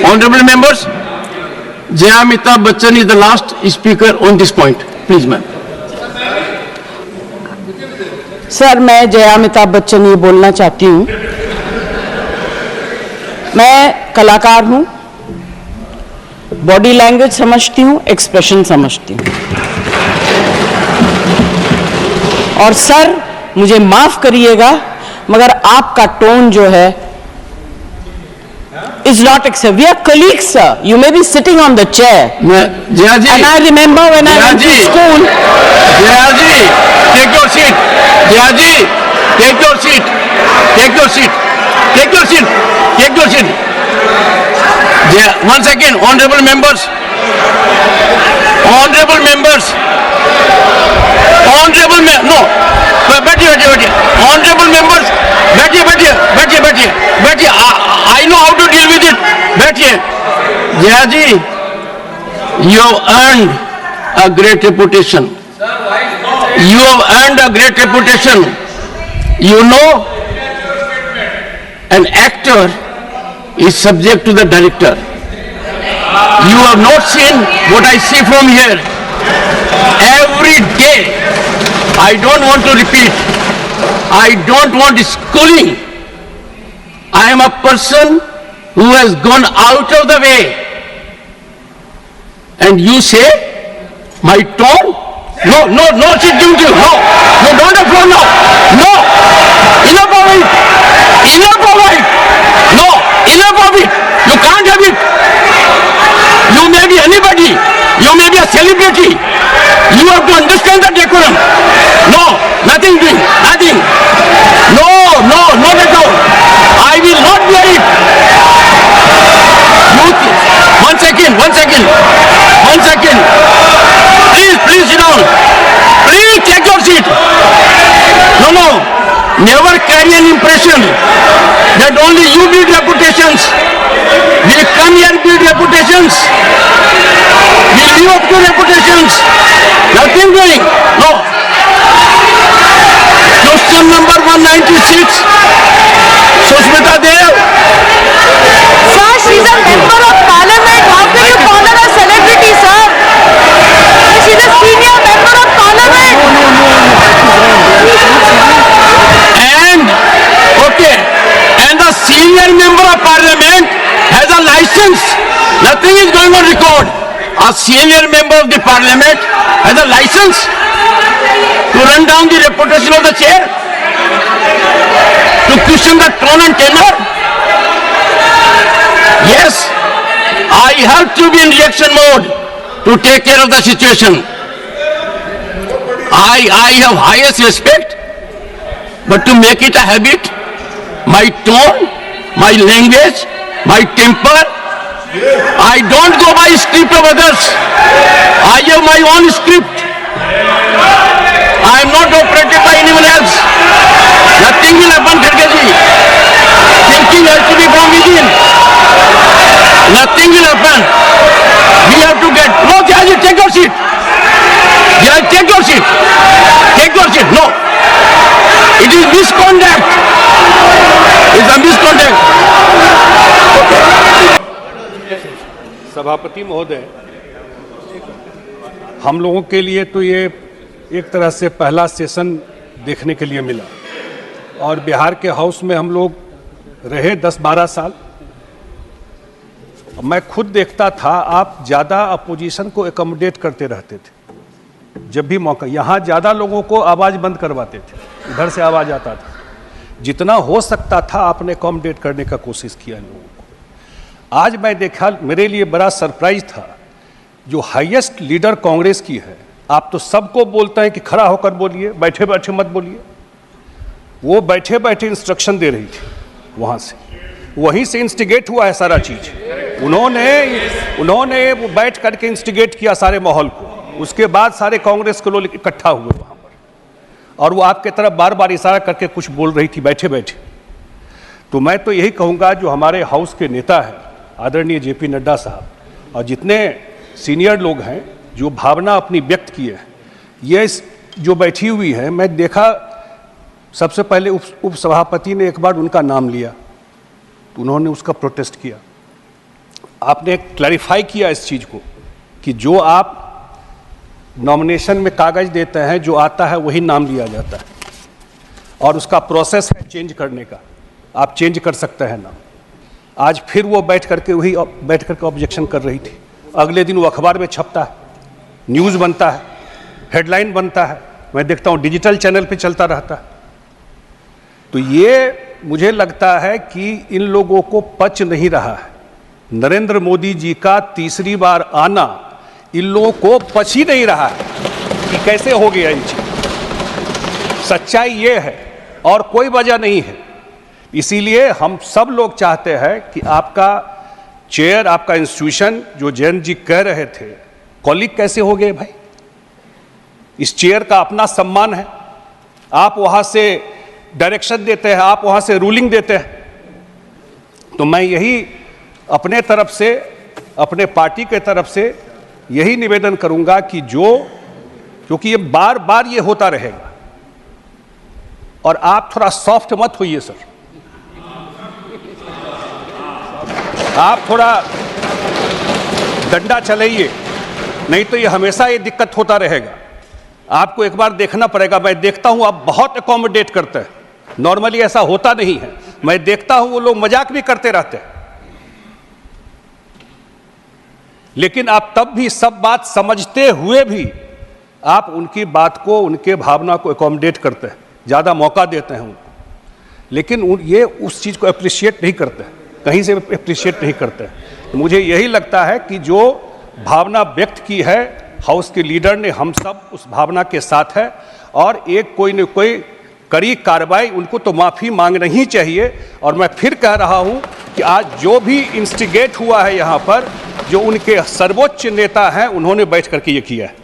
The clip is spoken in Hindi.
Honorable members, Jaya Amitabh Bachchan is the last speaker on this point. Please, ma'am. Sir, मैं जया अमिताभ बच्चन ये बोलना चाहती हूँ। मैं कलाकार हूँ, बॉडी लैंग्वेज समझती हूँ, एक्सप्रेशन समझती हूँ। और सर, मुझे माफ करिएगा, मगर आपका टोन जो है is not acceptable. We are colleagues, sir. You may be sitting on the chair. Jaya ji. And I remember when I went to school. Jaya ji, take your seat. Jaya ji, take your seat. Take your seat. Take your seat. Take your seat. Once again, honorable members. Honorable members. Honorable no. Honorable members. बैठिए. I know how to deal with it. बैठिए. Jaya ji, you have earned a great reputation. You have earned a great reputation. You know, an actor is subject to the director. You have not seen what I see from here. Every day, I don't want to repeat. I don't want schooling. I am a person who has gone out of the way. And you say, my tone? No, sit down. No, don't have floor now. No, enough of it. No, enough of it. You can't have it. You may be anybody. You may be a celebrity. You have to understand the decorum. No, nothing doing, nothing. No, not at all. I will not bear it. One second. Please sit down. Please take your seat. No. Never carry an impression that only you build reputations. We come here and build reputations. We live up to reputations. Nothing doing. No. Question number 196. Sushmita Dev. Sir, she's a member of parliament. How can you call her a celebrity, sir? She's a senior member of parliament. And the senior member of parliament has a license. Nothing is going on record. A senior member of the parliament has a license to run down the reputation of the chair, to question the tone and tenor. Yes, I have to be in reaction mode to take care of the situation. I have highest respect, but to make it a habit, my tone, my language, my temper, I don't go by script of others. I have my own script. I am not operated by anyone else. Nothing will happen, Khargeji. Thinking has to be from within. Nothing will happen. We have to get. No, Jayaji, take your seat. Jayaji, take your seat. Take your seat. No. It is misconduct. It's a misconduct. सभापति महोदय, हम लोगों के लिए तो ये एक तरह से पहला सेशन देखने के लिए मिला और बिहार के हाउस में हम लोग रहे 10-12 साल। मैं खुद देखता था आप ज़्यादा अपोजिशन को एकोमोडेट करते रहते थे। जब भी मौका, यहाँ ज़्यादा लोगों को आवाज़ बंद करवाते थे, इधर से आवाज़ आता था। जितना हो सकता था आपने एकोमोडेट करने का कोशिश किया इन लोगों को। आज मैं देखा, मेरे लिए बड़ा सरप्राइज था, जो हाईएस्ट लीडर कांग्रेस की है, आप तो सबको बोलते हैं कि खड़ा होकर बोलिए, बैठे बैठे मत बोलिए। वो बैठे बैठे इंस्ट्रक्शन दे रही थी वहाँ से, वहीं से इंस्टिगेट हुआ है सारा चीज़। उन्होंने वो बैठ करके इंस्टिगेट किया सारे माहौल को। उसके बाद सारे कांग्रेस के लोग इकट्ठा हुए वहाँ पर, और वो आपके तरफ बार बार इशारा करके कुछ बोल रही थी बैठे बैठे। तो मैं तो यही कहूँगा, जो हमारे हाउस के नेता हैं आदरणीय जेपी नड्डा साहब, और जितने सीनियर लोग हैं जो भावना अपनी व्यक्त की है, ये जो बैठी हुई है, मैं देखा सबसे पहले उप सभापति ने एक बार उनका नाम लिया तो उन्होंने उसका प्रोटेस्ट किया। आपने क्लैरिफाई किया इस चीज़ को कि जो आप नॉमिनेशन में कागज देते हैं, जो आता है वही नाम लिया जाता है, और उसका प्रोसेस है चेंज करने का। आप चेंज कर सकते हैं नाम। आज फिर वो बैठ करके ऑब्जेक्शन कर रही थी। अगले दिन वो अखबार में छपता है, न्यूज़ बनता है, हेडलाइन बनता है, मैं देखता हूँ डिजिटल चैनल पे चलता रहता है। तो ये मुझे लगता है कि इन लोगों को पच नहीं रहा है। नरेंद्र मोदी जी का तीसरी बार आना इन लोगों को पच ही नहीं रहा है कि कैसे हो गया ये चीज। सच्चाई ये है और कोई वजह नहीं है। इसीलिए हम सब लोग चाहते हैं कि आपका चेयर, आपका इंस्टीट्यूशन, जो जैन जी कह रहे थे, कॉलीग कैसे हो गए भाई? इस चेयर का अपना सम्मान है। आप वहां से डायरेक्शन देते हैं, आप वहां से रूलिंग देते हैं। तो मैं यही अपने तरफ से, अपने पार्टी के तरफ से यही निवेदन करूंगा कि क्योंकि ये बार बार ये होता रहेगा, और आप थोड़ा सॉफ्ट मत होइए सर। आप थोड़ा डंडा चलाइए, नहीं तो ये हमेशा ये दिक्कत होता रहेगा। आपको एक बार देखना पड़ेगा। मैं देखता हूं आप बहुत अकोमोडेट करते हैं, नॉर्मली ऐसा होता नहीं है। मैं देखता हूं वो लोग मजाक भी करते रहते हैं, लेकिन आप तब भी सब बात समझते हुए भी आप उनकी बात को, उनके भावना को अकोमोडेट करते हैं, ज़्यादा मौका देते हैं उनको। लेकिन ये उस चीज़ को अप्रिशिएट नहीं करते, कहीं से अप्रिशिएट नहीं करते। तो मुझे यही लगता है कि जो भावना व्यक्त की है हाउस के लीडर ने, हम सब उस भावना के साथ है, और एक कोई न कोई कड़ी कार्रवाई, उनको तो माफ़ी मांगना ही चाहिए। और मैं फिर कह रहा हूं कि आज जो भी इंस्टिगेट हुआ है यहाँ पर, जो उनके सर्वोच्च नेता हैं, उन्होंने बैठ करके ये किया है।